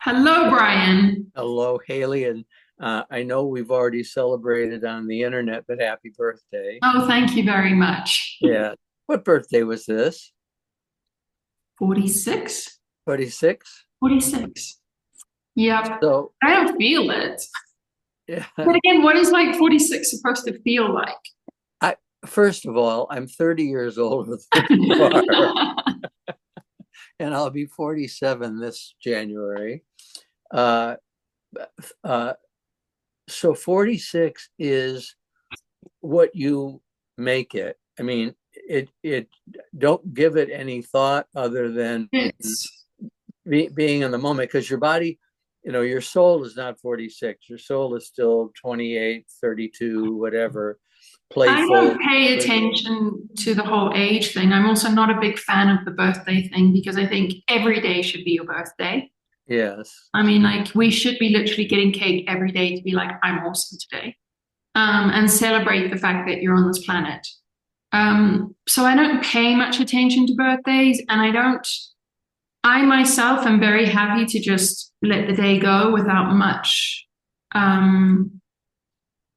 Hello, Brian. Hello, Haley, and I know we've already celebrated on the internet, but happy birthday. Oh, thank you very much. Yeah. What birthday was this? 46? 26? 46. Yep. So, I don't feel it. yeah. But again, what is like 46 supposed to feel like? I First of all, I'm 30 years older than you are, and I'll be 47 this January. Uh, uh, so 46 is what you make it. I mean, it don't give it any thought other than It's, being in the moment, because your body, your soul is not 46. Your soul is still 28, 32, whatever, I playful. don't pay But attention to the whole age thing. I'm also not a big fan of the birthday thing because I think every day should be your birthday. yes. I mean, like, we should be literally getting cake every day to be like, I'm awesome today. And celebrate the fact that you're on this planet. So I don't pay much attention to birthdays, and I myself am very happy to just let the day go without much um,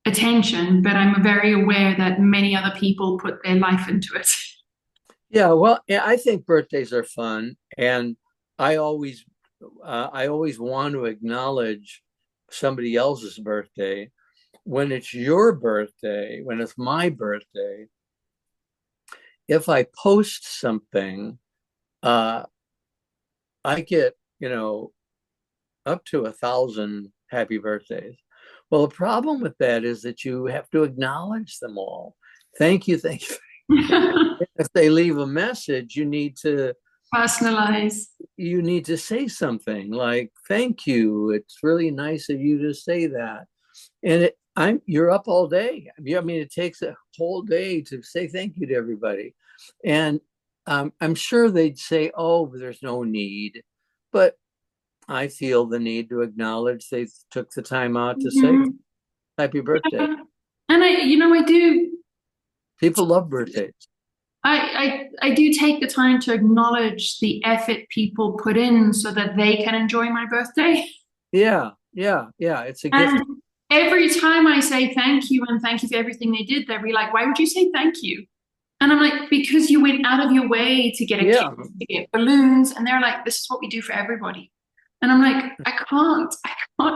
attention, but I'm very aware that many other people put their life into it. Yeah, well, yeah, I think birthdays are fun, and I always I always want to acknowledge somebody else's birthday. When it's your birthday, when it's my birthday, if I post something, uh, I get, up to 1,000 happy birthdays. Well, the problem with that is that you have to acknowledge them all. Thank you, thank you. If they leave a message, Personalize. you need to say something like "Thank you. It's really nice of you to say that." And you're up all day. I mean, it takes a whole day to say thank you to everybody, and I'm sure they'd say, "Oh, there's no need," but I feel the need to acknowledge they took the time out to say Mhm. happy birthday. And I do. People love birthdays. I do take the time to acknowledge the effort people put in so that they can enjoy my birthday. Yeah, yeah, yeah. It's a gift. And every time I say thank you and thank you for everything they did, they'll be like, why would you say thank you? And I'm like, because you went out of your way to get a cake, Yeah, to get balloons. And they're like, this is what we do for everybody. And I'm like, I can't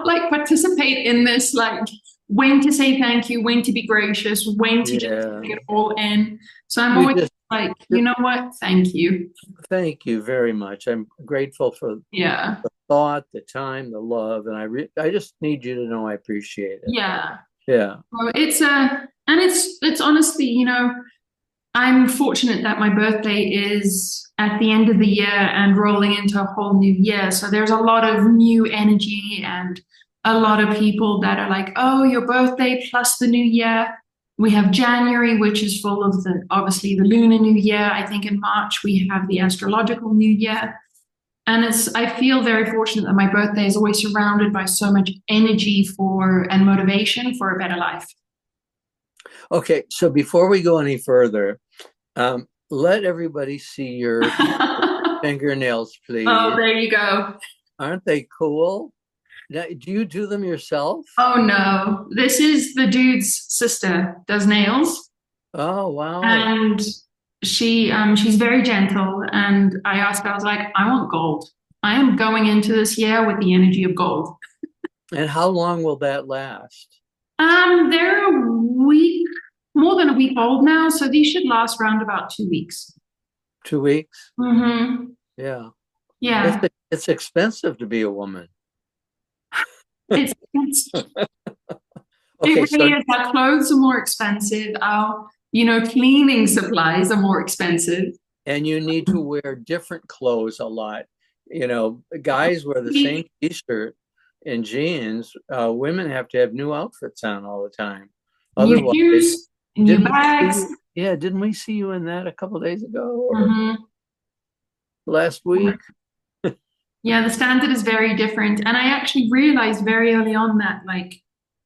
like participate in this, like when to say thank you, when to be gracious, when to just yeah. take it all in. So I'm You always just like, you know what? Thank you. Thank you very much. I'm grateful for Yeah. the thought, the time, the love, and I just need you to know I appreciate it. Yeah. Yeah. Well, and it's honestly, I'm fortunate that my birthday is at the end of the year and rolling into a whole new year. So there's a lot of new energy and a lot of people that are like, oh, your birthday plus the new year. We have January, which is full of obviously the lunar new year. I think in March we have the astrological new year. And I feel very fortunate that my birthday is always surrounded by so much energy and motivation for a better life. Okay. So before we go any further, let everybody see your fingernails, Oh, please. there you go. Aren't they cool? Now, do you do them yourself? Oh no, this is the dude's sister does nails, Oh, wow. and she's very gentle. And I asked her, I was like, I want gold. I am going into this year with the energy of gold. And how long will that last? They're a week, more than a week old now, so these should last around about 2 weeks. 2 weeks? Mm-hmm. Yeah. Yeah, It's expensive to be a woman. it's Okay, it so really is. Our clothes are more expensive. Our cleaning supplies are more expensive. and you need to wear different clothes a lot. Guys wear the same t-shirt and jeans. Women have to have new outfits on all the time. New Otherwise, shoes, new didn't we see bags. you? Yeah, didn't we see you in that a couple of days ago or Hmm. last week? Yeah, the standard is very different. And I actually realized very early on that like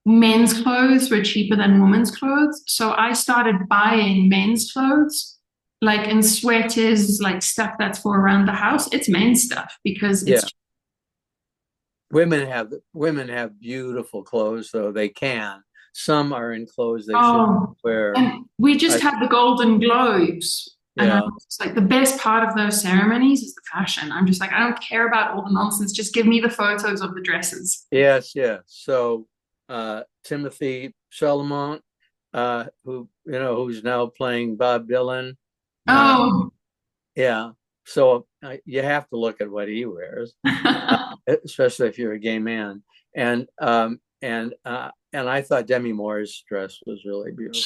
men's clothes were cheaper than women's clothes. So I started buying men's clothes, like in sweaters, like stuff that's for around the house. It's men's stuff because Yeah. women have beautiful clothes, though they can. Some are in clothes they shouldn't Oh, wear. and we just I, had the Golden Globes. And I yeah, was just like, the best part of those ceremonies is the fashion. I'm just like, I don't care about all the nonsense. Just give me the photos of the dresses. yes, yes. So Timothy Chalamet, who's now playing Bob Dylan. Uh, Oh, yeah. So you have to look at what he wears, especially if you're a gay man. And I thought Demi Moore's dress was really beautiful.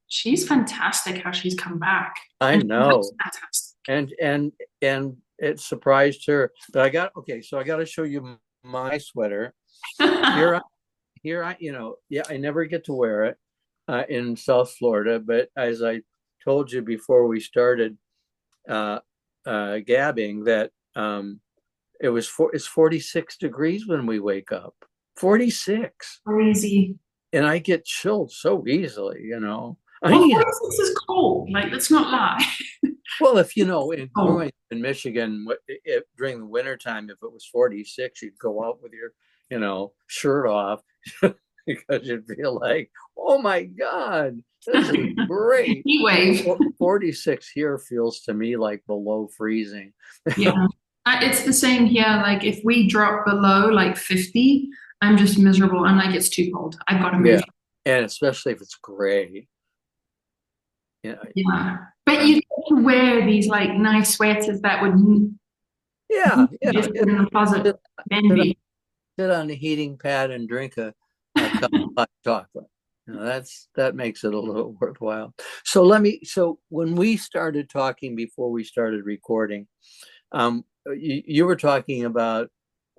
she's fantastic how she's come back. I And she looks know, fantastic. and it surprised her. But so I got to show you my sweater. Here, yeah, I never get to wear it in South Florida, but as I told you before we started uh, gabbing, that it's 46 degrees when we wake up. 46. Crazy. And I get chilled so easily. I Well, need 46 is cold. Like, let's not lie. Well, if you know, in Cold. growing up in Michigan, during the wintertime, if it was 46, you'd go out with your shirt off because you'd feel like, oh my God, this is great. Heat wave. 46 here feels to me like below freezing. Yeah. It's the same here. Like, if we drop below like 50, I'm just miserable. I'm like, it's too cold. I've got to Yeah. move. And especially if it's gray. You know, Yeah. But I'm you get to wear these like nice sweaters that would yeah, yeah. just sit in the closet Sit, sit envy. sit on the heating pad and drink a cup of hot chocolate. That makes it a little worthwhile. So when we started talking before we started recording, you were talking about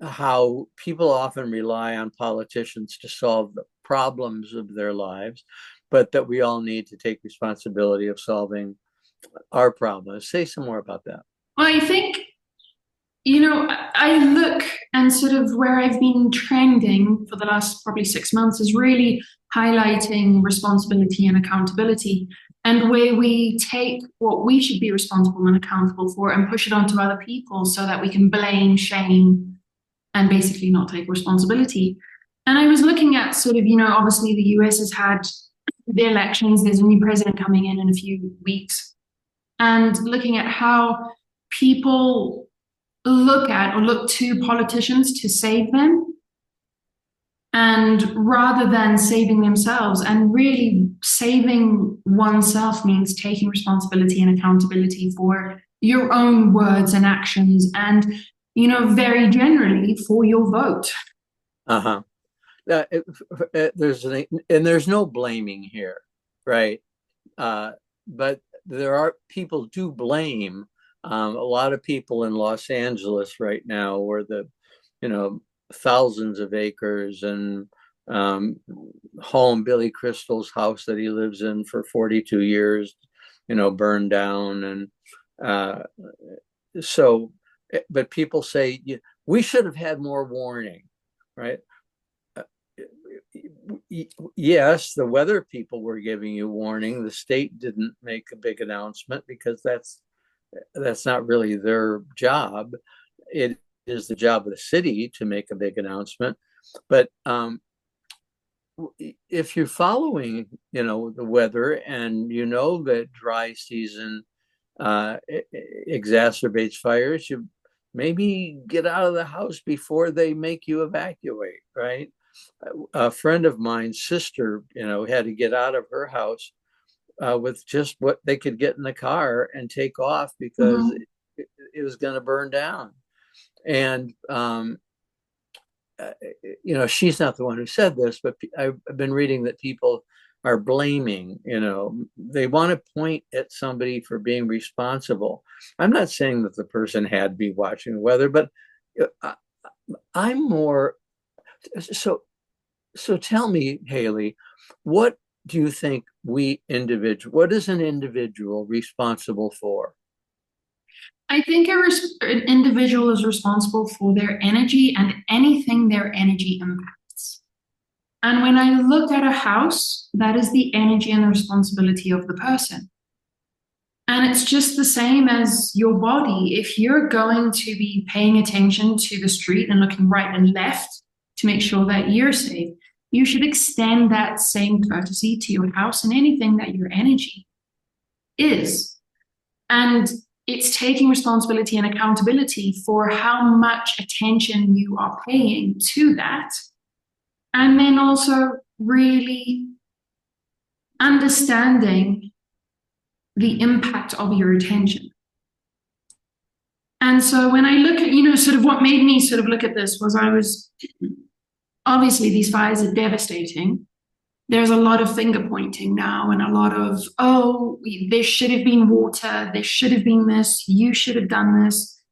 how people often rely on politicians to solve the problems of their lives, but that we all need to take responsibility of solving our problems. Say some more about that. Well, I think, I look and sort of where I've been trending for the last probably 6 months is really highlighting responsibility and accountability, and where we take what we should be responsible and accountable for and push it onto other people so that we can blame, shame, and basically not take responsibility. And I was looking at sort of, obviously the US has had the elections, there's a new president coming in a few weeks, and looking at how people look at or look to politicians to save them, and rather than saving themselves. And really saving oneself means taking responsibility and accountability for your own words and actions, and very generally for your vote. Uh-huh. There's no blaming here, right? Uh, but people do blame. A lot of people in Los Angeles right now, where thousands of acres and home, Billy Crystal's house that he lives in for 42 years, burned down. And uh, so, but people say we should have had more warning, right? Yes, the weather people were giving you warning. The state didn't make a big announcement because that's not really their job. It is the job of the city to make a big announcement. But if you're following, the weather, and that dry season exacerbates fires, you maybe get out of the house before they make you evacuate, right? A friend of mine's sister, had to get out of her house with just what they could get in the car and take off because Mm-hmm. it was going to burn down. And she's not the one who said this, but I've been reading that people are blaming. They want to point at somebody for being responsible. I'm not saying that the person had to be watching the weather, but I'm more so. So tell me, Haley, what do you think what is an individual responsible for? I think an individual is responsible for their energy and anything their energy impacts. And when I look at a house, that is the energy and the responsibility of the person. And it's just the same as your body. If you're going to be paying attention to the street and looking right and left to make sure that you're safe, you should extend that same courtesy to your house and anything that your energy is. And it's taking responsibility and accountability for how much attention you are paying to that. And then also really understanding the impact of your attention. And so when I look at, sort of what made me sort of look at this was I was obviously these fires are devastating. There's a lot of finger pointing now and a lot of, oh, there should have been water, there should have been this, you should have done this.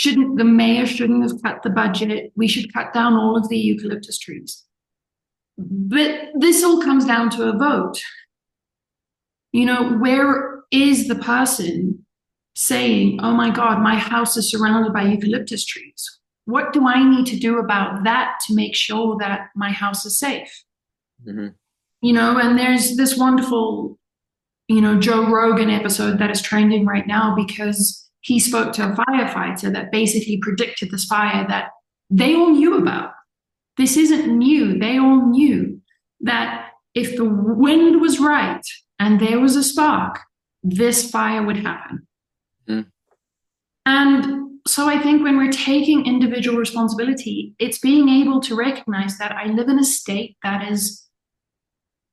The mayor shouldn't have cut the budget. We should cut down all of the eucalyptus trees. But this all comes down to a vote. Where is the person saying, oh my God, my house is surrounded by eucalyptus trees? What do I need to do about that to make sure that my house is safe? Mm-hmm. And there's this wonderful, Joe Rogan episode that is trending right now because he spoke to a firefighter that basically predicted this fire that they all knew about. This isn't new. They all knew that if the wind was right and there was a spark, this fire would happen. Mm. And so I think when we're taking individual responsibility, it's being able to recognize that I live in a state that is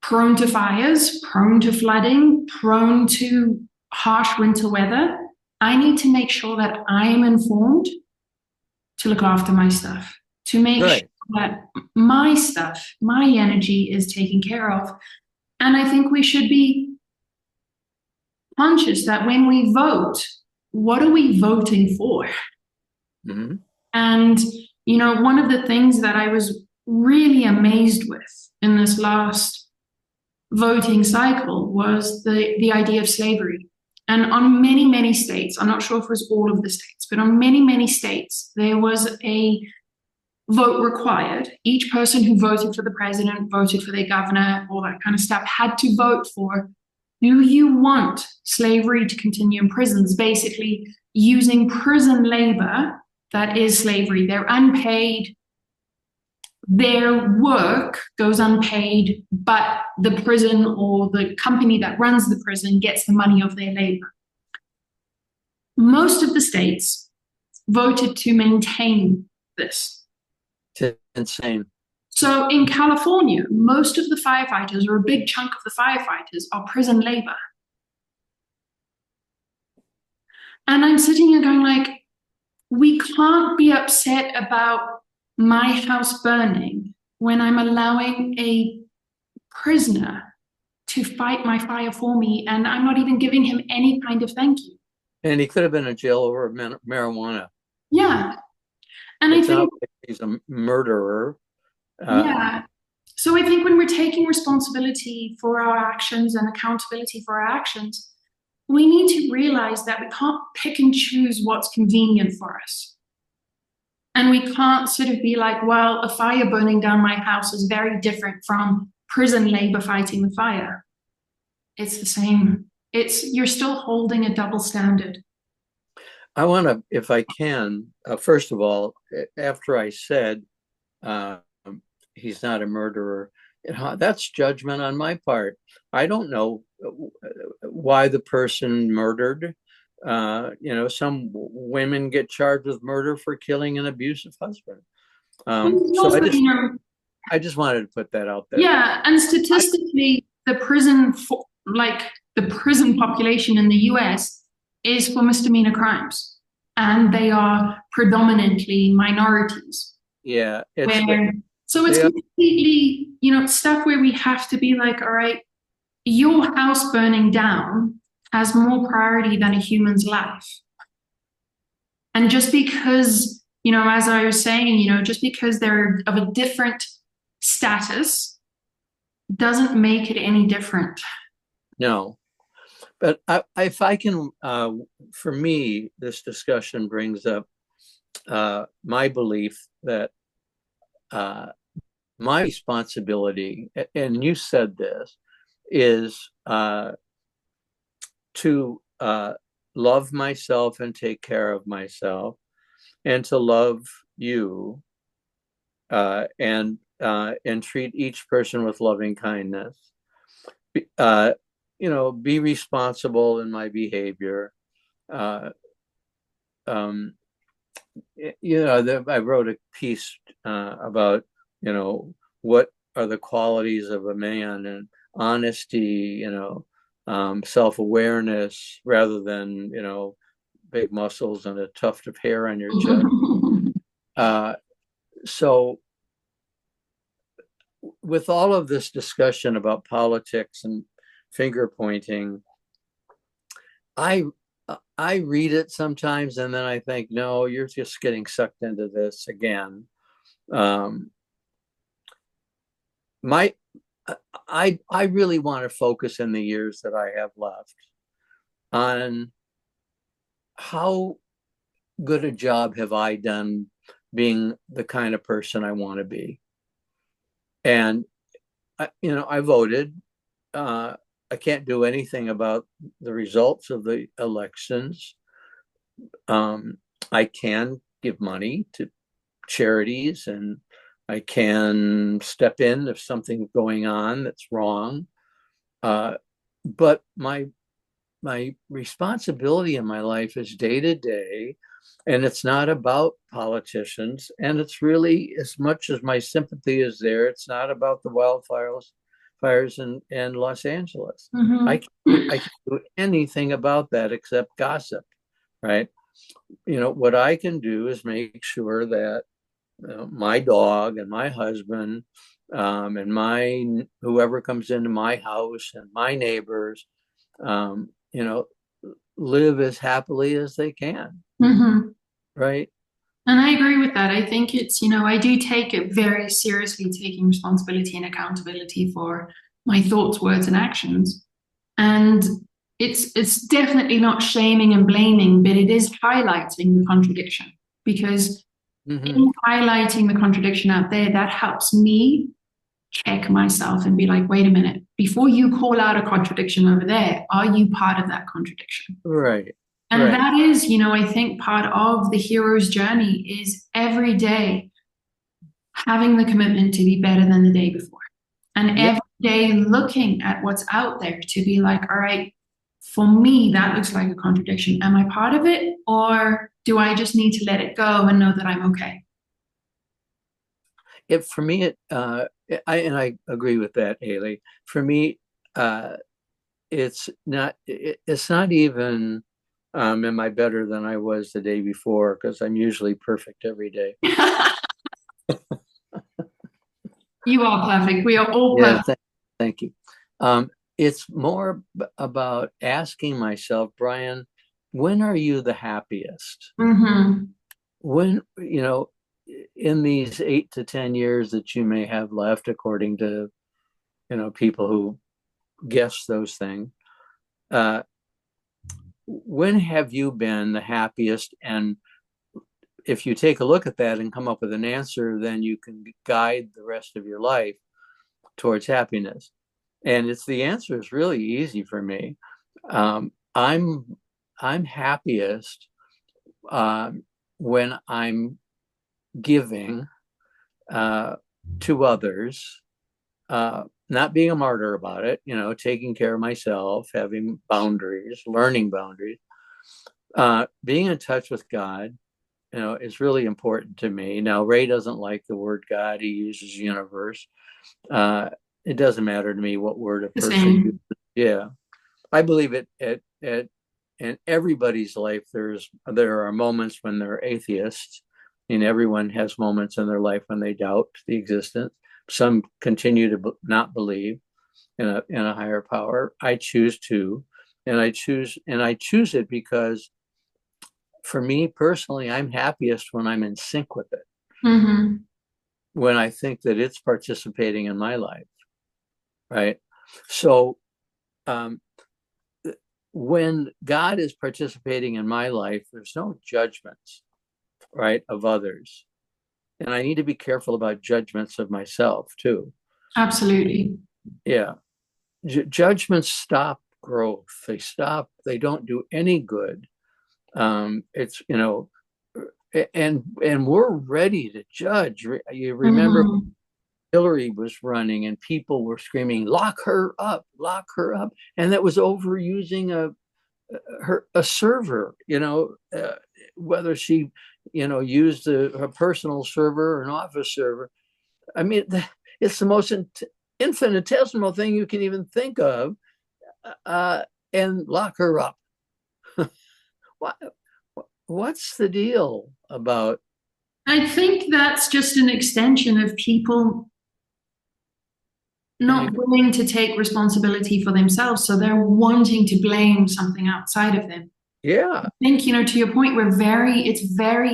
prone to fires, prone to flooding, prone to harsh winter weather. I need to make sure that I am informed to look after my stuff, to make sure that my stuff, my energy is taken care of. And I think we should be conscious that when we vote, what are we voting for? Mm-hmm. And, one of the things that I was really amazed with in this last voting cycle was the idea of slavery. And on many, many states, I'm not sure if it was all of the states, but on many, many states, there was a vote required. Each person who voted for the president, voted for their governor, all that kind of stuff, had to vote for, do you want slavery to continue in prisons? Basically, using prison labor, that is slavery. They're unpaid. Their work goes unpaid, but the prison or the company that runs the prison gets the money of their labor. Most of the states voted to maintain this. It's insane. So in California, most of the firefighters, or a big chunk of the firefighters, are prison labor. And I'm sitting here going like, we can't be upset about my house burning when I'm allowing a prisoner to fight my fire for me, and I'm not even giving him any kind of thank you. And he could have been in jail over marijuana. Yeah. And I think he's a murderer. Yeah. So I think when we're taking responsibility for our actions and accountability for our actions, we need to realize that we can't pick and choose what's convenient for us. And we can't sort of be like, well, a fire burning down my house is very different from prison labor fighting the fire. It's the same. You're still holding a double standard. I want to, if I can, first of all, after I said he's not a murderer, that's judgment on my part. I don't know why the person murdered. Some women get charged with murder for killing an abusive husband. I just wanted to put that out there. Yeah, and statistically, the prison population in the US is for misdemeanor crimes, and they are predominantly minorities. Yeah, so it's completely, stuff where we have to be like, all right, your house burning down has more priority than a human's life. And just because, as I was saying, just because they're of a different status doesn't make it any different. No. But if I can, for me, this discussion brings up my belief that my responsibility, and you said this, is to uh, love myself and take care of myself, and to love you, and treat each person with loving kindness. Uh, be responsible in my behavior. Uh, um, I wrote a piece about, what are the qualities of a man, and honesty, self-awareness, rather than, big muscles and a tuft of hair on your chest. Uh, so with all of this discussion about politics and finger pointing, I I read it sometimes and then I think, no, you're just getting sucked into this again. Um, my I really want to focus in the years that I have left on how good a job have I done being the kind of person I want to be. And I voted. I can't do anything about the results of the elections. Um, I can give money to charities, and I can step in if something's going on that's wrong. But my responsibility in my life is day to day, and it's not about politicians. And it's really, as much as my sympathy is there, it's not about the fires in Los Angeles. I Mhm. I can't do anything about that except gossip, right? What I can do is make sure that my dog and my husband, and my whoever comes into my house and my neighbors, um, you know, live as happily as they can, Mhm. right? And I agree with that. I think I do take it very seriously, taking responsibility and accountability for my thoughts, words, and actions. And it's definitely not shaming and blaming, but it is highlighting the contradiction, because Hmm. in highlighting the contradiction out there, that helps me check myself and be like, wait a minute, before you call out a contradiction over there, are you part of that contradiction? Right, And right. that is, I think part of the hero's journey is every day having the commitment to be better than the day before. And Yeah, every day looking at what's out there to be like, all right, for me, that looks like a contradiction. Am I part of it? Or do I just need to let it go and know that I'm okay? for me, I agree with that, Haley. For me, uh, it's not even, am I better than I was the day before, because I'm usually perfect every day. You are perfect. We are all Yeah, perfect. thank you. Um, it's more about asking myself, Brian, when are you the happiest? Mm-hmm. When, in these 8 to 10 years that you may have left, according to, people who guess those things, uh, when have you been the happiest? And if you take a look at that and come up with an answer, then you can guide the rest of your life towards happiness. And the answer is really easy for me. I'm happiest, um, when I'm giving, uh, to others, not being a martyr about it, taking care of myself, having boundaries, learning boundaries, being in touch with God, is really important to me. Now, Ray doesn't like the word God; he uses universe. Uh, it doesn't matter to me what word a The person uses. same. Yeah, I believe in everybody's life. There are moments when they're atheists, and everyone has moments in their life when they doubt the existence. Some continue to not believe in a higher power. I choose to, and I choose it because, for me personally, I'm happiest when I'm in sync with it, Mm-hmm. when I think that it's participating in my life, right? So, um, when God is participating in my life, there's no judgments, right, of others. And I need to be careful about judgments of myself too. Absolutely. Yeah. Judgments stop growth. They don't do any good. It's, and we're ready to judge. You remember Mhm. Hillary was running and people were screaming, lock her up. And that was overusing a server, whether she, used a personal server or an office server. I mean, it's the most infinitesimal thing you can even think of, uh, and lock her up. what, what's the deal about? I think that's just an extension of people Can you? not willing to take responsibility for themselves. So they're wanting to blame something outside of them. Yeah. I think, to your point, it's very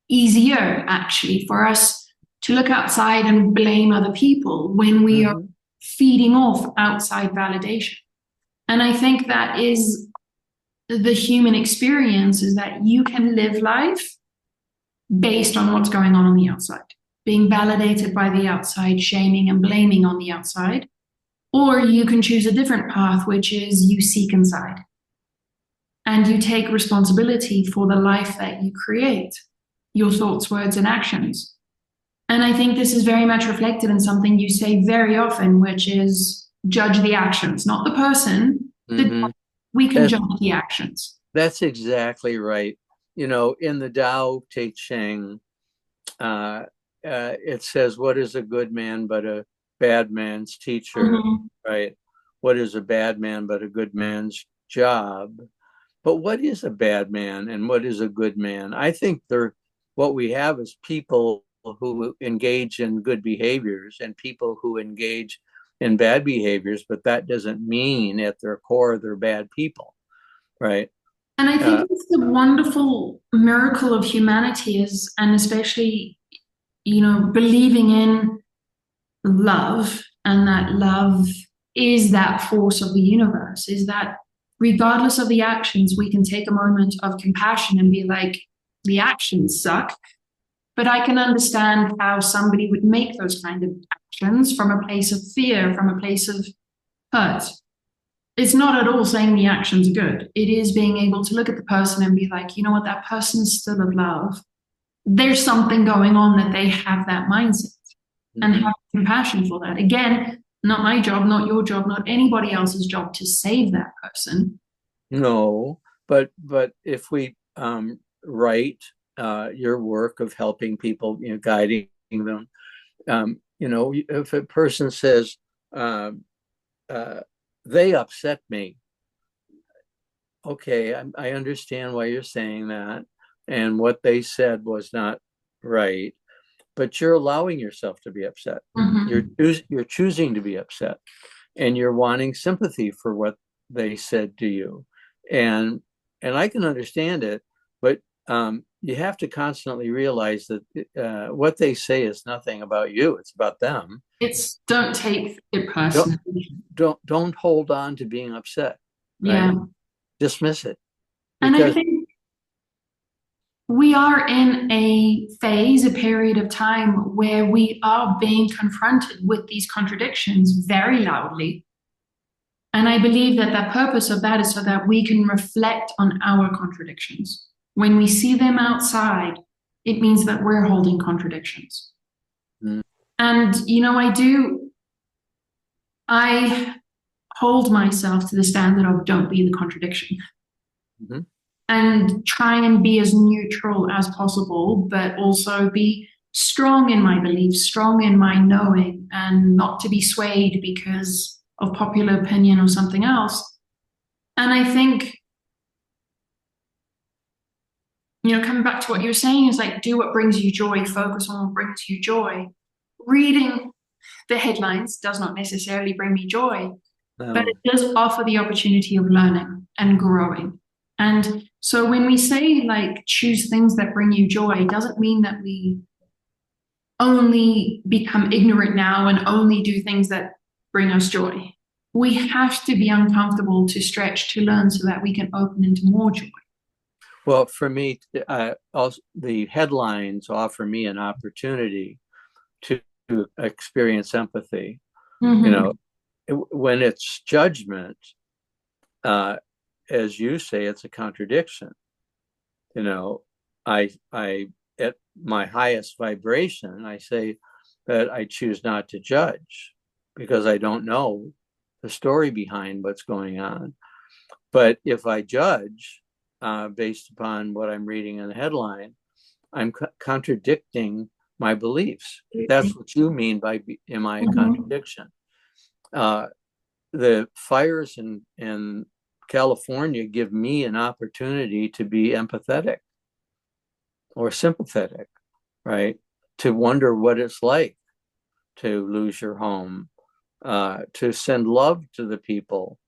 easier actually for us to look outside and blame other people when we are Mm-hmm. feeding off outside validation. And I think that is the human experience, is that you can live life based on what's going on the outside, being validated by the outside, shaming and blaming on the outside. Or you can choose a different path, which is you seek inside and you take responsibility for the life that you create, your thoughts, words, and actions. And I think this is very much reflected in something you say very often, which is judge the actions, not the person. Mm-hmm. We can That's judge the actions. that's exactly right. In the Tao Te Ching, uh, it says, "What is a good man but a bad man's teacher?" Mhm. Right? What is a bad man but a good man's job? But what is a bad man and what is a good man? I think what we have is people who engage in good behaviors and people who engage in bad behaviors, but that doesn't mean at their core they're bad people, right? And I think Uh, it's the wonderful miracle of humanity is, and especially, believing in love, and that love is that force of the universe, is that regardless of the actions, we can take a moment of compassion and be like, the actions suck, but I can understand how somebody would make those kind of actions from a place of fear, from a place of hurt. It's not at all saying the actions are good. It is being able to look at the person and be like, you know what, that person is still of love. There's something going on that they have that mindset and mhm. have compassion for that. Again, not my job, not your job, not anybody else's job to save that person. No, but if we write your work of helping people, guiding them, if a person says, uh, uh, they upset me. Okay, I understand why you're saying that, and what they said was not right, but you're allowing yourself to be upset. You're Mm-hmm. you're choosing to be upset, and you're wanting sympathy for what they said to you, and I can understand it, but you have to constantly realize that what they say is nothing about you; it's about them. It's don't take it Don't personally. don't hold on to being upset, Yeah. right? Dismiss it And I because. think we are in a phase, a period of time where we are being confronted with these contradictions very loudly. And I believe that the purpose of that is so that we can reflect on our contradictions. When we see them outside, it means that we're holding contradictions. Mm, And, I hold myself to the standard of don't be the contradiction mhm. and try and be as neutral as possible, but also be strong in my beliefs, strong in my knowing, and not to be swayed because of popular opinion or something else. And I think, coming back to what you were saying is like, do what brings you joy, focus on what brings you joy. Reading the headlines does not necessarily bring me joy, but it No. does offer the opportunity of learning and growing. And so when we say like choose things that bring you joy, it doesn't mean that we only become ignorant now and only do things that bring us joy. We have to be uncomfortable to stretch to learn so that we can open into more joy. Well, for me, also, the headlines offer me an opportunity to experience empathy. You know, Mm-hmm. when it's judgment, uh, as you say, it's a contradiction. You know, I at my highest vibration, I say that I choose not to judge because I don't know the story behind what's going on. But if I judge based upon what I'm reading in the headline, I'm contradicting my beliefs. That's what you mean by am I a Mhm. contradiction? Uh, the fires in California give me an opportunity to be empathetic or sympathetic, right? To wonder what it's like to lose your home, to send love to the people,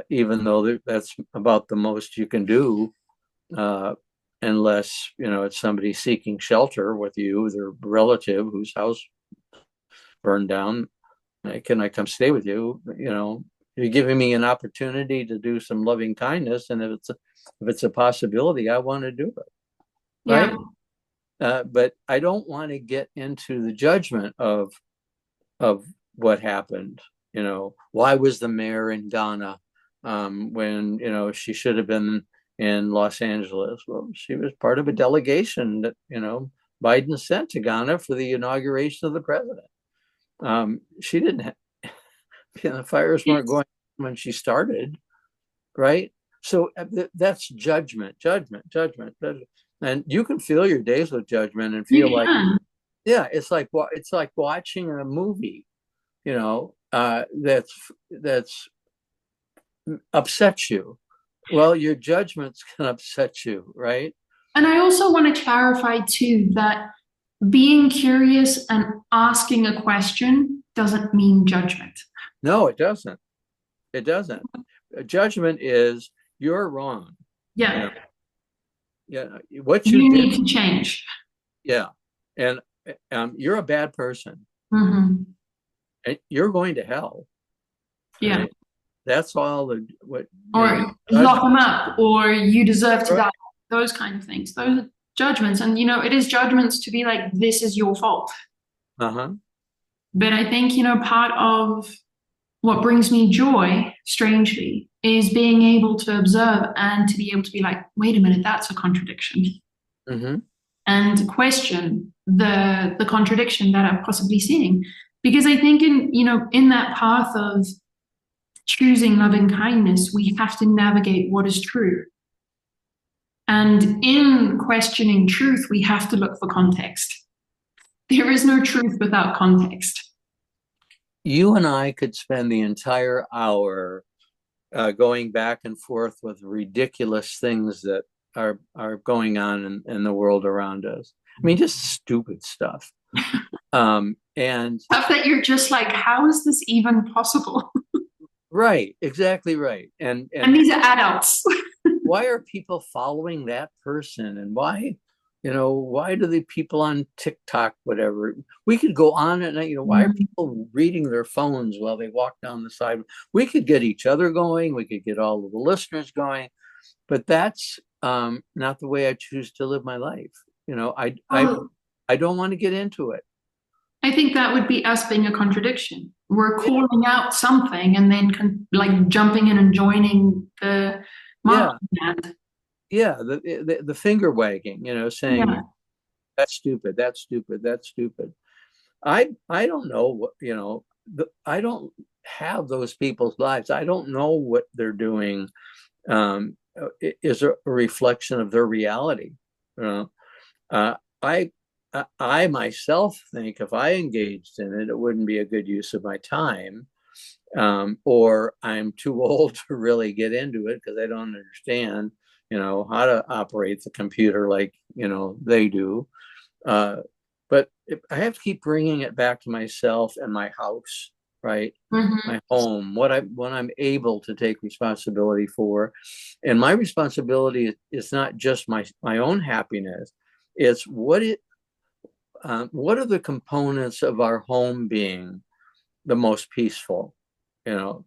even though that's about the most you can do, uh, unless it's somebody seeking shelter with you, their relative whose house burned down. Can I come stay with you? You're giving me an opportunity to do some loving kindness, and if it's a possibility, I want to do it, Yeah. right? But I don't want to get into the judgment of what happened. Why was the mayor in Ghana when she should have been in Los Angeles? Well, she was part of a delegation that Biden sent to Ghana for the inauguration of the president. She didn't have, the fires weren't going when she started, right? So that's judgment, and you can fill your days with judgment and You feel like, can. yeah, it's like watching a movie, that's upsets you. Well, your judgments can upset you, right? And I also want to clarify too that being curious and asking a question doesn't mean judgment. No, it doesn't. It doesn't. Judgment is you're wrong. You Yeah. know, yeah, what you You did, need to change. yeah, and you're a bad person, Hmm. and you're going to hell, Yeah. right? That's all the what Or lock judgment. them up, or you deserve to Right. die. Those kind of things. Those are judgments. And, it is judgments to be like, this is your fault. Uh-huh. But I think, part of what brings me joy, strangely, is being able to observe and to be able to be like, wait a minute, that's a contradiction. Mm-hmm. And question the contradiction that I'm possibly seeing. Because I think in that path of choosing loving kindness, we have to navigate what is true. And in questioning truth, we have to look for context. There is no truth without context. You and I could spend the entire hour going back and forth with ridiculous things that are going on in the world around us. I mean, just stupid stuff. And Stuff that you're just like, how is this even possible? right, exactly right. And And and these are adults. why are people following that person? And why do the people on TikTok, whatever? We could go on and why are people reading their phones while they walk down the side? We could get each other going. We could get all of the listeners going, but that's not the way I choose to live my life. Well, I don't want to get into it. I think that would be us being a contradiction. We're Yeah, calling out something and then like jumping in and joining the yeah, marketing band. yeah. The finger wagging, saying Yeah. that's stupid, that's stupid, that's stupid. I don't know what I don't have those people's lives. I don't know what they're doing. Is a reflection of their reality. You know, uh, I I myself think if I engaged in it, it wouldn't be a good use of my time, or I'm too old to really get into it because I don't understand, how to operate the computer like they do. Uh, but I have to keep bringing it back to myself and my house, right? Hmm. My home, what I'm able to take responsibility for, and my responsibility is not just my own happiness. It's what are the components of our home being the most peaceful, you know,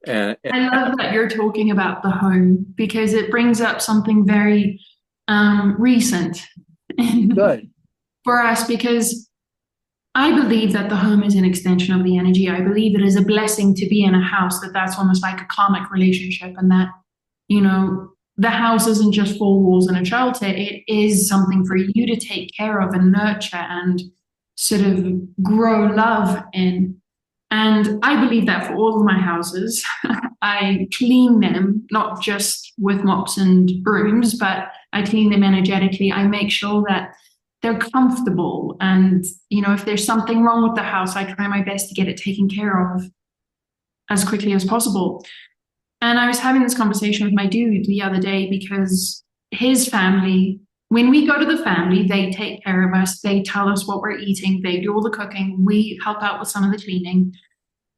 and I love that you're talking about the home because it brings up something very recent good. for us because I believe that the home is an extension of the energy. I believe it is a blessing to be in a house, that that's almost like a karmic relationship, and that, the house isn't just four walls and a shelter. It is something for you to take care of and nurture and sort of grow love in. And I believe that for all of my houses. I clean them, not just with mops and brooms, but I clean them energetically. I make sure that they're comfortable. And, if there's something wrong with the house, I try my best to get it taken care of as quickly as possible. And I was having this conversation with my dude the other day because his family, when we go to the family, they take care of us. They tell us what we're eating. They do all the cooking. We help out with some of the cleaning.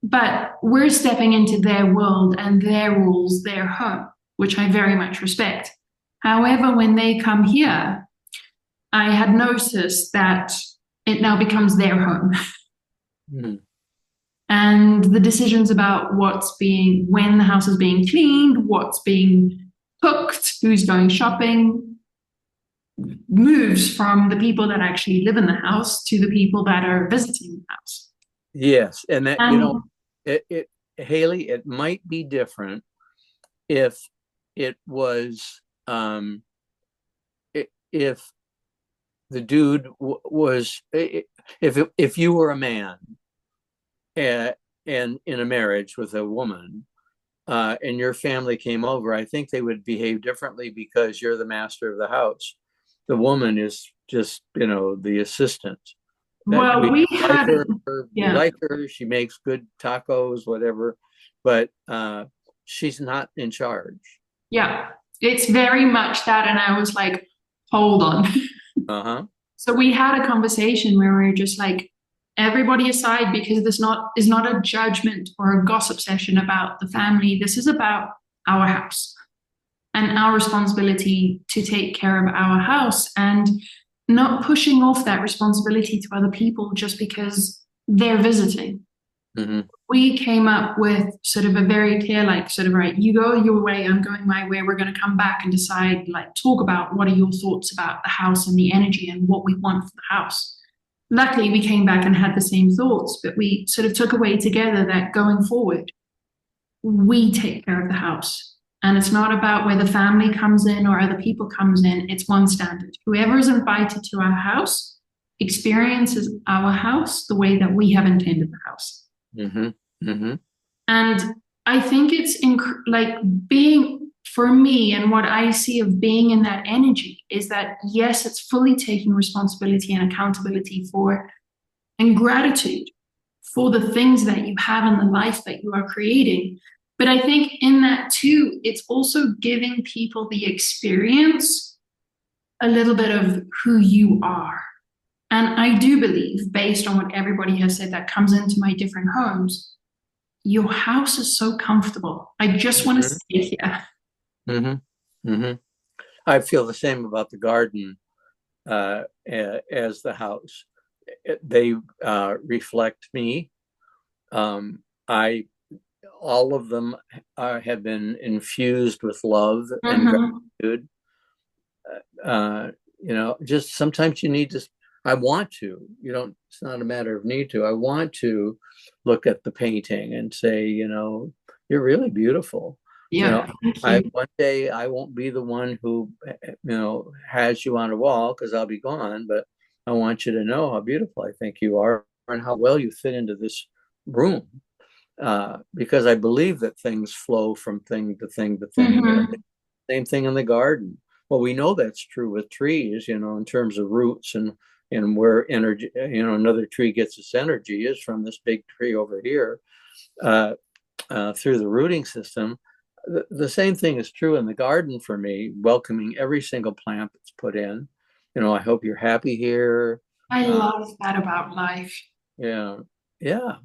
But we're stepping into their world and their rules, their home, which I very much respect. However, when they come here, I had noticed that it now becomes their home. Mm. And the decisions about when the house is being cleaned, what's being cooked, who's going shopping, moves from the people that actually live in the house to the people that are visiting the house. Yes, and that And it Haley, it might be different if it was if the dude was if you were a man and in a marriage with a woman and your family came over, I think they would behave differently because you're the master of the house. The woman is just, the assistant. That well, we we like had, her, we yeah, like her. She makes good tacos, whatever, but she's not in charge. yeah, it's very much that. And I was like, hold on. Uh-huh. So we had a conversation where we were just like, everybody aside, because this is not a judgment or a gossip session about the family. This is about our house and our responsibility to take care of our house, and not pushing off that responsibility to other people just because they're visiting. Mm-hmm. We came up with sort of a very clear, like, sort of, right, you go your way, I'm going my way. We're going to come back and decide, like, talk about what are your thoughts about the house and the energy and what we want for the house. Luckily, we came back and had the same thoughts, but we sort of took away together that going forward, we take care of the house. And it's not about where the family comes in or other people comes in. It's one standard. Whoever is invited to our house experiences our house the way that we have intended the house. Mm-hmm. Mm-hmm. And I think it's like being, for me, and what I see of being in that energy is that, yes, it's fully taking responsibility and accountability for and gratitude for the things that you have in the life that you are creating. But I think in that too, it's also giving people the experience a little bit of who you are. And I do believe, based on what everybody has said that comes into my different homes, your house is so comfortable. I just want to Mm-hmm. stay here. Mm-hmm. Mm-hmm. I feel the same about the garden as the house. They reflect me. I All of them have been infused with love and Mm-hmm. gratitude. Just sometimes you need to. I want to. You don't. It's not a matter of need to. I want to look at the painting and say, you're really beautiful. You know, Yeah, thank I you. one day I won't be the one who, has you on a wall because I'll be gone. But I want you to know how beautiful I think you are and how well you fit into this room. Because I believe that things flow from thing to thing to thing. Mm-hmm. Same thing in the garden. Well, we know that's true with trees, in terms of roots and where energy, another tree gets its energy is from this big tree over here uh, through the rooting system. The same thing is true in the garden for me, welcoming every single plant that's put in. I hope you're happy here. I Uh, love that about life. yeah, yeah,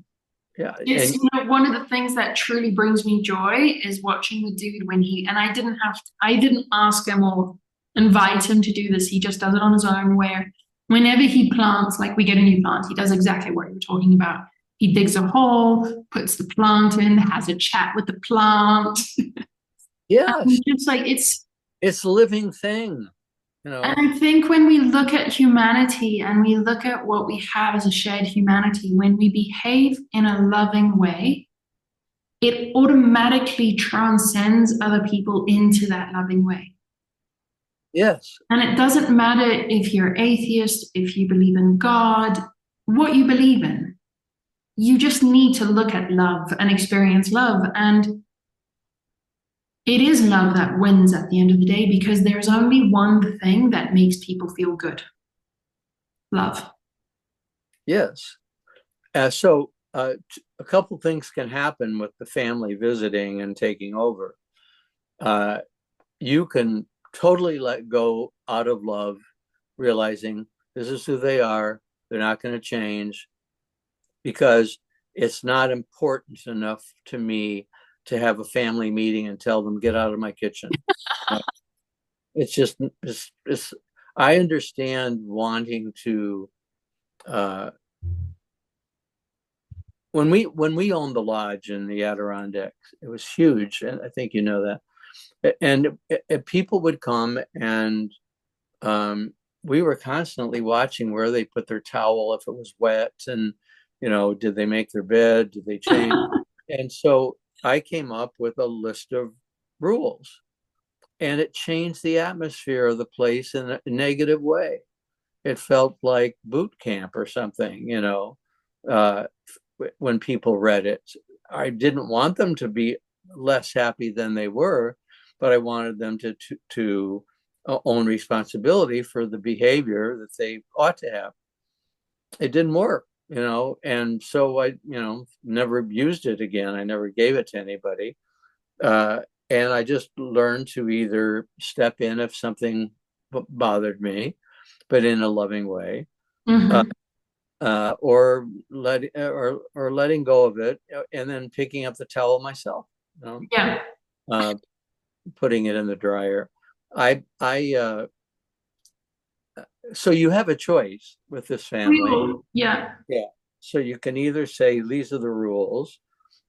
yeah. It's, And one of the things that truly brings me joy is watching the dude when and I didn't ask him or invite him to do this. He just does it on his own, where whenever he plants, like we get a new plant, he does exactly what you're talking about. He digs a hole, puts the plant in, has a chat with the plant. yes, And just like it's a living thing. you And know. I think when we look at humanity and we look at what we have as a shared humanity, when we behave in a loving way, it automatically transcends other people into that loving way. Yes, And it doesn't matter if you're atheist, if you believe in God, what you believe in. You just need to look at love and experience love. And it is love that wins at the end of the day because there's only one thing that makes people feel good: love. yes. A couple things can happen with the family visiting and taking over. Uh, you can totally let go out of love, realizing this is who they are. They're not going to change because it's not important enough to me to have a family meeting and tell them, get out of my kitchen. It's just, it's I understand wanting to, uh, when we owned the lodge in the Adirondacks, it was huge, and I think you know that. And people would come, and um, we were constantly watching where they put their towel if it was wet, and did they make their bed? Did they change? And so I came up with a list of rules, and it changed the atmosphere of the place in a negative way. It felt like boot camp or something, uh, when people read it. I didn't want them to be less happy than they were, but I wanted them to own responsibility for the behavior that they ought to have. It didn't work, and so I, never used it again. I never gave it to anybody. Uh, and I just learned to either step in if something bothered me, but in a loving way, uh, Mm-hmm. or letting go of it, and then picking up the towel myself, you know, Yeah. uh, putting it in the dryer. I so you have a choice with this We family. will. Yeah. Yeah. So you can either say these are the rules,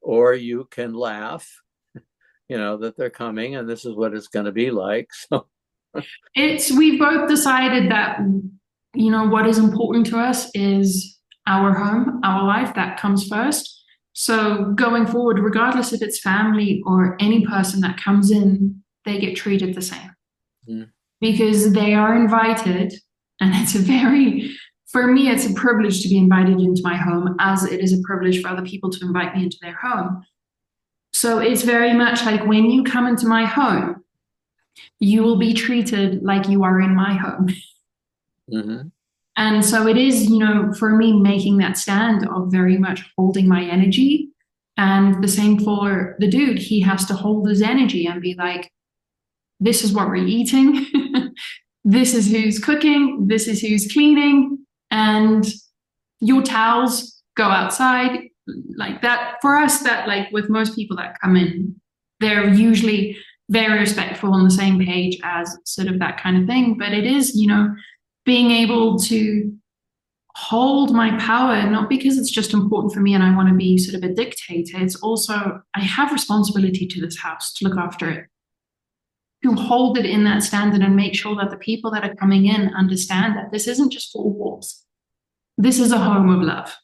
or you can laugh, that they're coming and this is what it's going to be like. So, We've both decided that, what is important to us is our home, our life, that comes first. So going forward, regardless if it's family or any person that comes in, they get treated the same mm, because they are invited. And for me, it's a privilege to be invited into my home, as it is a privilege for other people to invite me into their home. So it's very much like when you come into my home, you will be treated like you are in my home. mhm. And so it is, for me, making that stand of very much holding my energy. And the same for the dude. He has to hold his energy and be like, this is what we're eating. This is who's cooking. This is who's cleaning. And your towels go outside. Like that. For us, that, like with most people that come in, they're usually very respectful on the same page as sort of that kind of thing. But it is, being able to hold my power, not because it's just important for me and I want to be sort of a dictator. It's also, I have responsibility to this house to look after it, to hold it in that standard and make sure that the people that are coming in understand that this isn't just four walls. This is a home of love.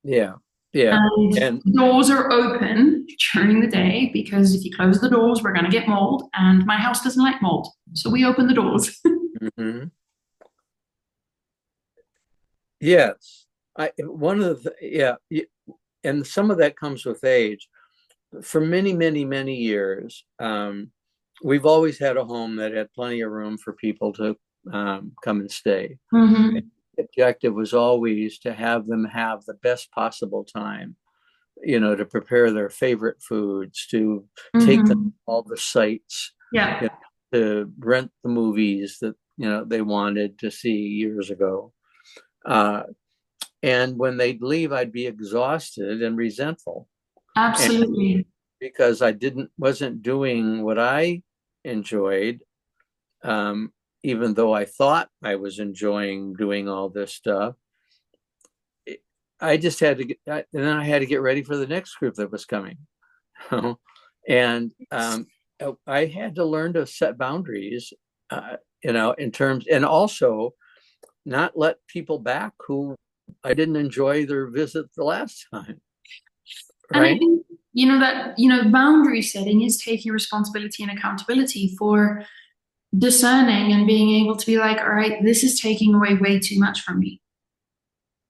Yeah, yeah, And and doors are open during the day because if you close the doors, we're going to get mold. And my house doesn't like mold. So we open the doors. mhm. Yes, I one of the yeah, and some of that comes with age. For many, many, many years, we've always had a home that had plenty of room for people to come and stay. Mm-hmm. The objective was always to have them have the best possible time, to prepare their favorite foods, to take them to Mm-hmm. all the sites, Yeah. you to rent the movies that they wanted to see years ago. Uh, and when they'd leave, I'd be exhausted and resentful, and Absolutely. because I didn't wasn't doing what I enjoyed, um, even though I thought I was enjoying doing all this stuff. I just had to and then I had to get ready for the next group that was coming. And I had to learn to set boundaries in terms, and also not let people back who I didn't enjoy their visit the last time, And I right? think, boundary setting is taking responsibility and accountability for discerning and being able to be like, all right, this is taking away way too much from me.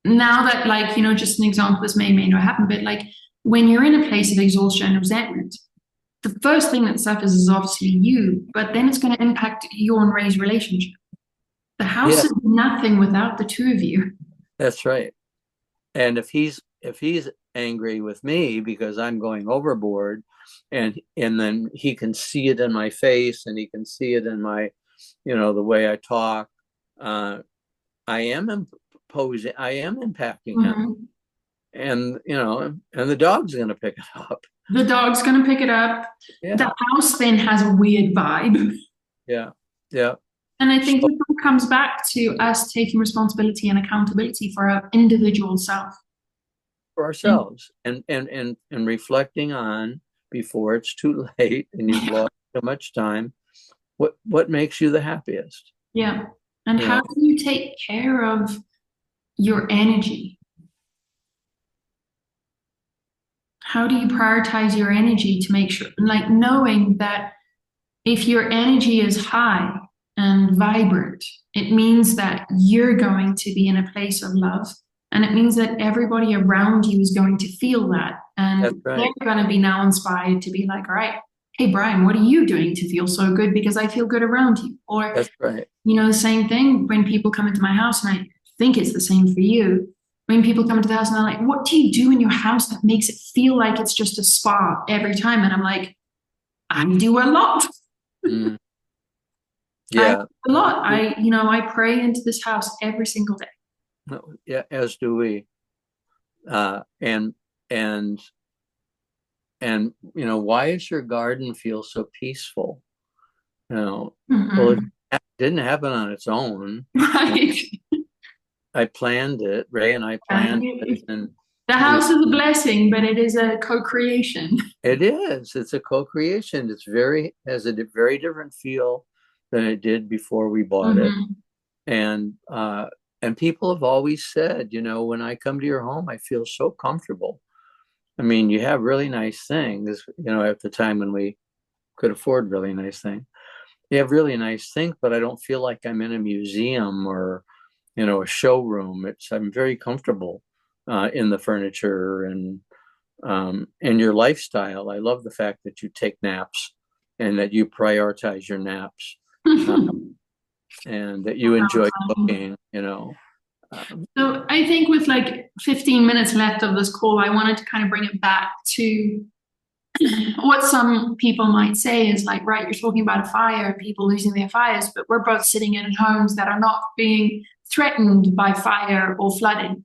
Now that, like, just an example, this may not happen, but like when you're in a place of exhaustion and resentment, the first thing that suffers is obviously you, but then it's going to impact your and Ray's relationship. The house Yeah, is nothing without the two of you. that's right. And if he's angry with me because I'm going overboard, and then he can see it in my face, and he can see it in my, the way I talk. uh I am imposing, I am impacting him, Mhm. and the dog's going to pick it up. The dog's going to pick it up. The Yeah, house then has a weird vibe. yeah, yeah. And I think So it all comes back to us taking responsibility and accountability for our individual self. for And ourselves, and reflecting on, before it's too late and you've lost so much time, what makes you the happiest. yeah. And You how know, do you take care of your energy? How do you prioritize your energy to make sure, like knowing that if your energy is high and vibrant, it means that you're going to be in a place of love. And it means that everybody around you is going to feel that. that's And they're right. going to be now inspired to be like, all right, hey, Brian, what are you doing to feel so good? Because I feel good around you. Or, That's right. the same thing when people come into my house, and I think it's the same for you. When people come into the house and they're like, what do you do in your house that makes it feel like it's just a spa every time? And I'm like, I do a lot. Mm, I yeah. a lot. I pray into this house every single day. Yeah, as do we. uh and and why does your garden feel so peaceful? you know well, it Mhm. didn't happen on its own. Right. I planned it. Ray and I planned it, and The we house is a blessing, but it is a co-creation. it is, it's a co-creation. It's very has a very different feel than it did before we bought it. Mhm. And people have always said, when I come to your home, I feel so comfortable. I mean, you have really nice things, at the time when we could afford really nice things. You have really nice things, but I don't feel like I'm in a museum or, a showroom. I'm very comfortable in the furniture, and your lifestyle. I love the fact that you take naps and that you prioritize your naps, uh, and that you enjoy cooking. Um, So I think with like 15 minutes left of this call, I wanted to kind of bring it back to what some people might say is like, right, you're talking about a fire, people losing their fires, but we're both sitting in homes that are not being threatened by fire or flooding.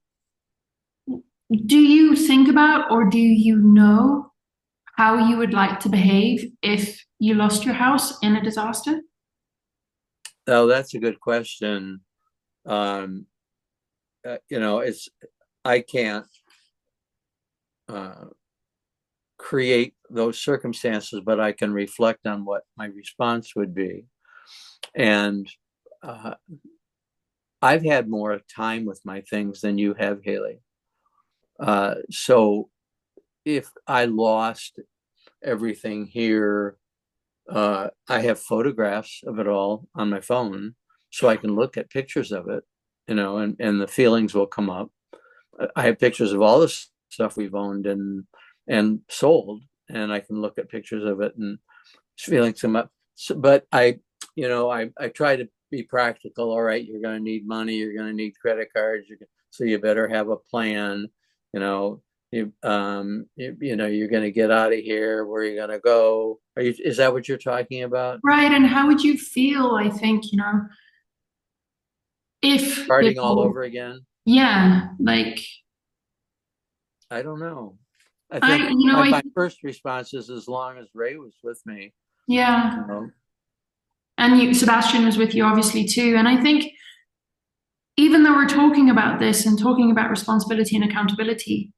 Do you think about or do you know how you would like to behave if you lost your house in a disaster? oh, that's a good question. Um, it's I can't uh, create those circumstances, but I can reflect on what my response would be. And uh, I've had more time with my things than you have, Haley. So if I lost everything here, I have photographs of it all on my phone, so I can look at pictures of it, and the feelings will come up. I have pictures of all the stuff we've owned and sold, and I can look at pictures of it, and feelings come up. So, but I try to be practical. All right, you're going to need money. You're going to need credit cards. So you better have a plan. You know, you're going to get out of here. Where are you going to go? Is that what you're talking about? Right. And how would you feel, I think, if it Starting all all, over again? yeah, like I don't know. I think I, you know, I, my first response is, as long as Ray was with me, you yeah. know. And Sebastian was with you obviously too. And I think even though we're talking about this and talking about responsibility and accountability,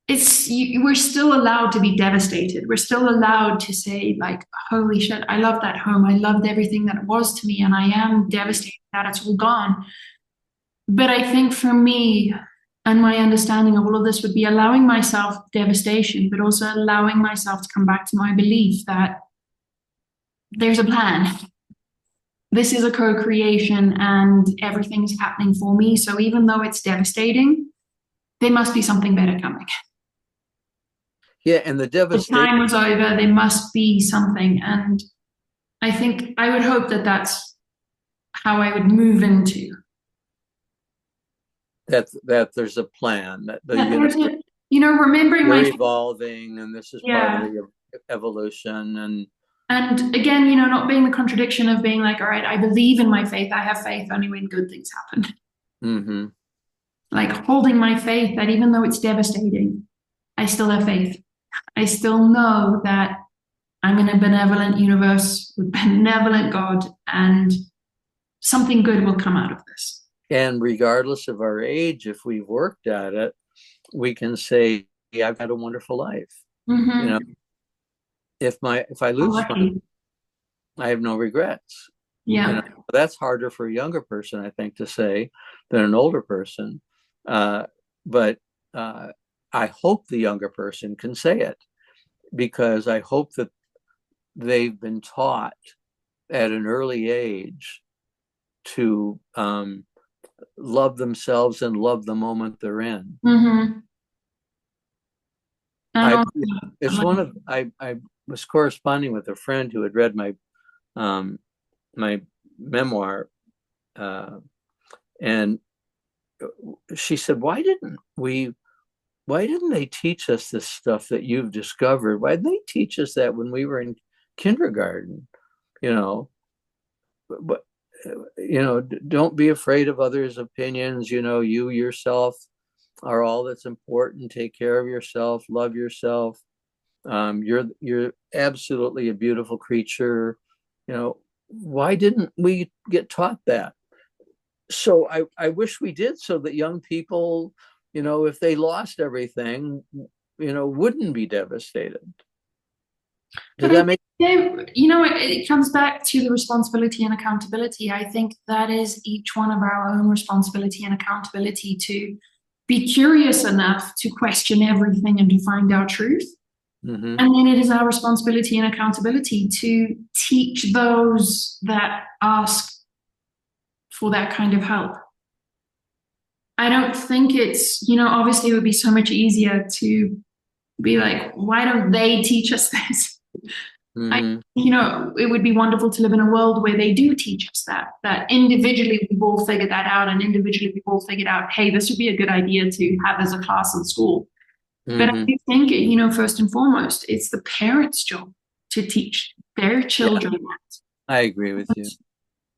we're still allowed to be devastated. We're still allowed to say, like, holy shit, I love that home. I loved everything that it was to me, and I am devastated that it's all gone. But I think for me, and my understanding of all of this would be allowing myself devastation, but also allowing myself to come back to my belief that there's a plan. This is a co-creation and everything's happening for me. So even though it's devastating, there must be something better coming. Yeah, and the The devastation time was over. There must be something. And I think I would hope that that's how I would move into. that there's a plan that the That universe, there's a, remembering you're my, evolving, and this is part of yeah. the evolution. And again, not being the contradiction of being like, all right, I believe in my faith. I have faith only when good things happen. Mm-hmm. Like holding my faith that even though it's devastating, I still have faith. I still know that I'm in a benevolent universe with benevolent God, and something good will come out of this. And regardless of our age, if we've worked at it, we can say, yeah, I've had a wonderful life. You know, Mm-hmm. if I I'm lose my, lucky. I have no regrets. You know, Yeah. that's harder for a younger person, I think, to say than an older person. Uh, but I hope the younger person can say it, because I hope that they've been taught at an early age to love themselves and love the moment they're in. Mm-hmm. And I also, it's one of I was corresponding with a friend who had read um, my memoir, uh, and she said, why didn't they teach us this stuff that you've discovered? Why didn't they teach us that when we were in kindergarten? You know, but don't be afraid of others' opinions. You yourself are all that's important. Take care of yourself, love yourself. You're absolutely a beautiful creature. Why didn't we get taught that? So I wish we did, so that young people, if they lost everything, wouldn't be devastated. but Does that make it comes back to the responsibility and accountability. I think that is each one of our own responsibility and accountability to be curious enough to question everything and to find our truth. mm-hmm. And then it is our responsibility and accountability to teach those that ask for that kind of help. I don't think obviously it would be so much easier to be like, why don't they teach us this? Mm-hmm. It would be wonderful to live in a world where they do teach us that individually we've all figured that out, and individually we've all figured out, hey, this would be a good idea to have as a class in school. But I Mm-hmm. do think, first and foremost, it's the parents' job to teach their Yeah, children that. I agree with you.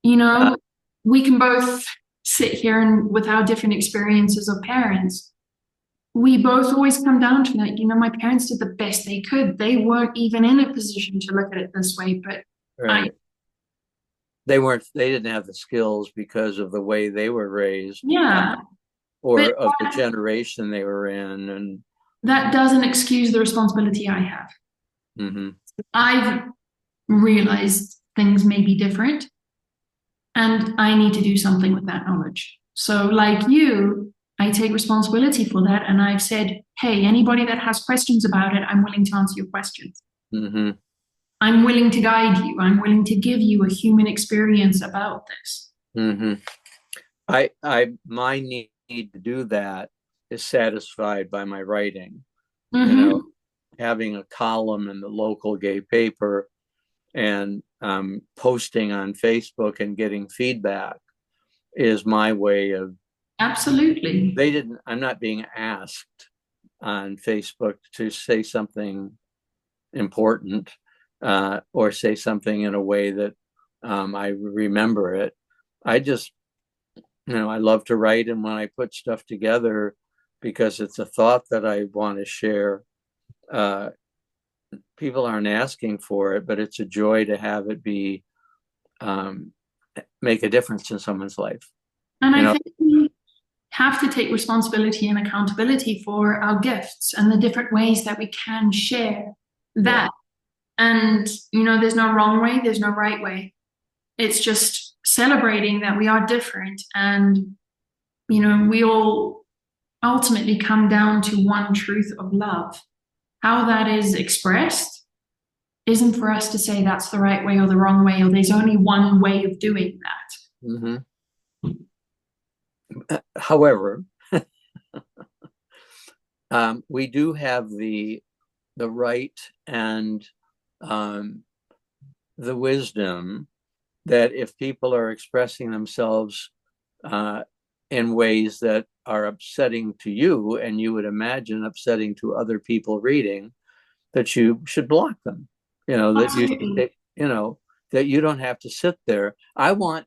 You uh, know, we can both sit here and with our different experiences of parents, we both always come down to that. My parents did the best they could. They weren't even in a position to look at it this way, but I, right. They didn't have the skills because of the way they were raised, yeah, but or of the generation they were in. And that doesn't excuse the responsibility I have. mm-hmm. I've realized things may be different, and I need to do something with that knowledge. So, like you, I take responsibility for that. And I've said, hey, anybody that has questions about it, I'm willing to answer your questions. Mm-hmm. I'm willing to guide you. I'm willing to give you a human experience about this. Mm-hmm. My need to do that is satisfied by my writing. You know, Mm-hmm. having a column in the local gay paper, and posting on Facebook and getting feedback is my way of. Absolutely. I'm not being asked on Facebook to say something important, or say something in a way that I remember it. I just, I love to write, and when I put stuff together, because it's a thought that I want to share, uh, people aren't asking for it, but it's a joy to have it be, um, make a difference in someone's life. And You I know, think have to take responsibility and accountability for our gifts and the different ways that we can share Yeah. that. And, there's no wrong way, there's no right way. It's just celebrating that we are different and, we all ultimately come down to one truth of love. How that is expressed isn't for us to say that's the right way or the wrong way, or there's only one way of doing that. Mm-hmm. However, we do have the right and the wisdom that if people are expressing themselves in ways that are upsetting to you, and you would imagine upsetting to other people reading, that you should block them. That you Absolutely. should, that you don't have to sit there. I want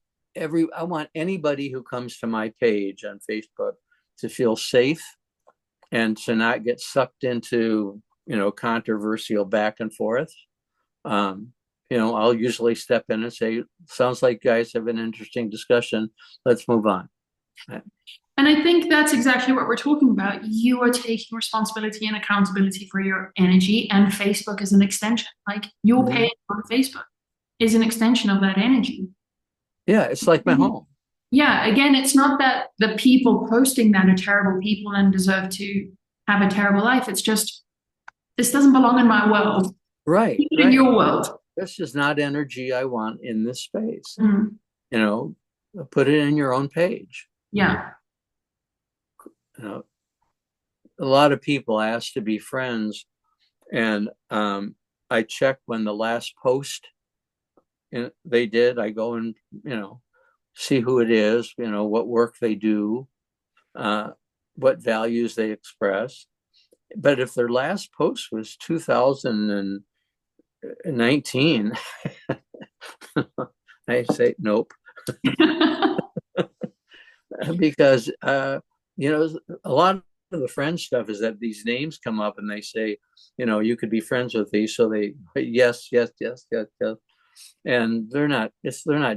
anybody who comes to my page on Facebook to feel safe and to not get sucked into, controversial back and forth. Um, I'll usually step in and say, sounds like you guys have an interesting discussion. Let's move on. And I think that's exactly what we're talking about. You are taking responsibility and accountability for your energy, and Facebook is an extension. Like your Mm-hmm. page on Facebook is an extension of that energy. Yeah, it's like my home. Yeah, again, it's not that the people posting that are terrible people and deserve to have a terrible life. It's just, this doesn't belong in my world. Right, Keep it in right. your world. This is not energy I want in this space. Mm, You know, put it in your own page. yeah. You know, a lot of people ask to be friends, and I check when the last post they did. I go and see who it is. What work they do, uh, what values they express. But if their last post was 2019, I say nope. Because a lot of the friend stuff is that these names come up and they say, you could be friends with these. So they, yes, yes, yes, yes, yes. And they're not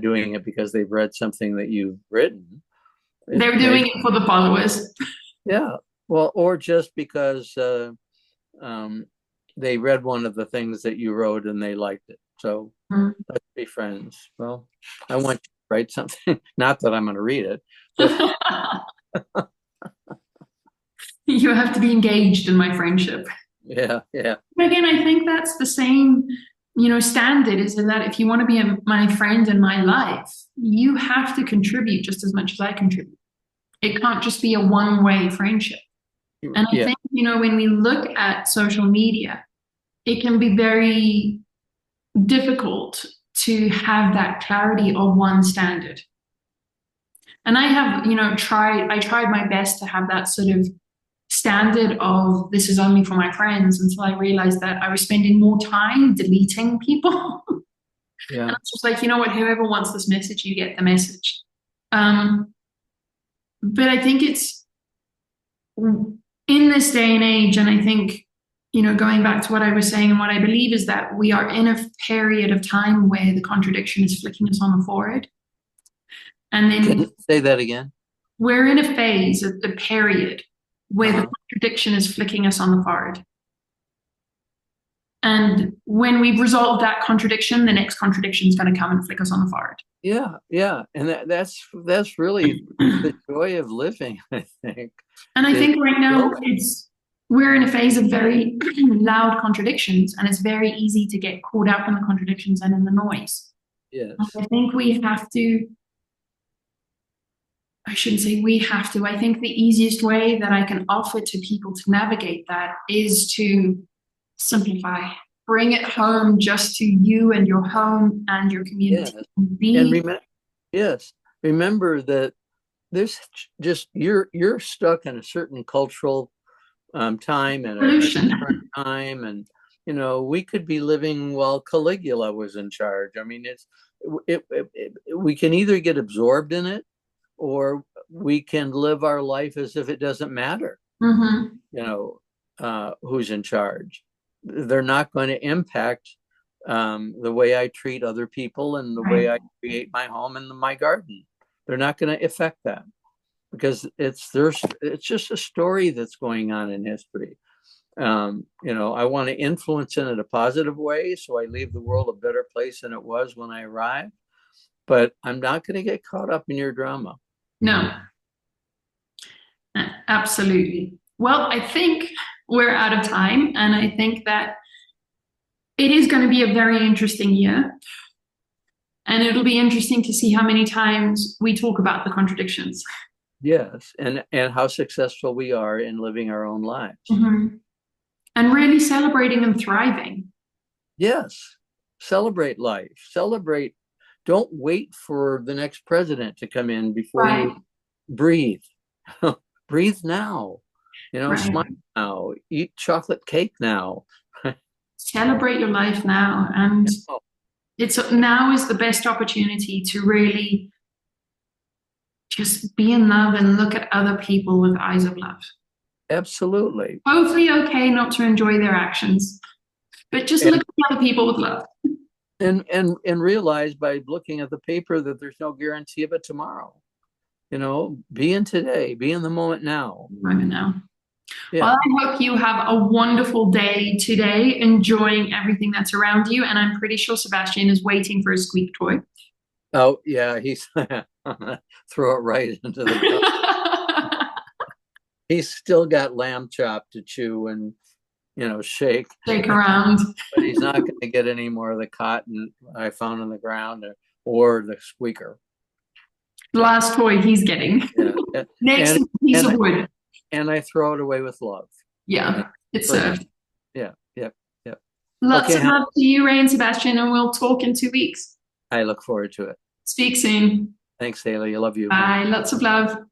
doing it because they've read something that you've written. They're doing it for the followers. Yeah. Well, or just because um, they read one of the things that you wrote and they liked it. So Mm. let's be friends. Well, I want you to write something. Not that I'm going to read it, but You have to be engaged in my friendship. yeah, yeah, Again, I think that's the same, standard is that if you want to be my friend in my life, you have to contribute just as much as I contribute. It can't just be a one-way friendship. And I yeah, think, when we look at social media, it can be very difficult to have that clarity of one standard. And I have, I tried my best to have that sort of standard of this is only for my friends until I realized that I was spending more time deleting people. And yeah. it's just like, you know what, whoever wants this message, you get the message. Um, but I think it's in this day and age, and I think, going back to what I was saying and what I believe is that we are in a period of time where the contradiction is flicking us on the forehead. And Can then you say that again? we're in a phase, a period where the Uh-huh. contradiction is flicking us on the forehead. And when we've resolved that contradiction, the next contradiction is going to come and flick us on the forehead. Yeah, yeah. And that's really the joy of living, I think, And I is think right now growing. we're in a phase of very loud contradictions, and it's very easy to get caught up in the contradictions and in the noise. And Yes. I think we have to, I shouldn't say we have to, I think the easiest way that I can offer to people to navigate that is to simplify. Bring it home just to you and your home and your Yes. community. And Be yes, remember that this just you're stuck in a certain cultural time and a solution. different time, and we could be living while Caligula was in charge. I mean, we can either get absorbed in it, or we can live our life as if it doesn't matter. Mm-hmm. Who's in charge. They're not going to impact the way I treat other people and the Right. way I create my home and my garden. They're not going to affect that. because it's just a story that's going on in history. I want to influence in it a positive way, so I leave the world a better place than it was when I arrived. But I'm not going to get caught up in your drama. No, absolutely. Well, I think we're out of time, and I think that it is going to be a very interesting year. And it'll be interesting to see how many times we talk about the contradictions. Yes, and how successful we are in living our own lives. Mhm. And really celebrating and thriving. Yes, celebrate life. Celebrate. Don't wait for the next president to come in before Right, you breathe. Breathe now. Smile right. now. Eat chocolate cake now. Celebrate your life now. And it's now is the best opportunity to really just be in love and look at other people with eyes of love. Absolutely. Totally okay not to enjoy their actions, but just look And at other people with love. and realize by looking at the paper that there's no guarantee of it tomorrow. Be in today, be in the moment now. Right now. Well, Yeah. I hope you have a wonderful day today, enjoying everything that's around you. And I'm pretty sure Sebastian is waiting for a squeak toy. Oh, yeah, he's throw it right into the cup. He's still got lamb chop to chew and shake, Shake around. but he's not going to get any more of the cotton I found on the ground or the squeaker. The last toy he's getting. Yeah. Next And piece and of wood. and I throw it away with love. Yeah, it's For him. served. Yeah, yep, yep. Lots Okay, of love to you, Ray and Sebastian, and we'll talk in 2 weeks. I look forward to it. Speak soon. Thanks, Haley. I love you. Bye. Lots of love.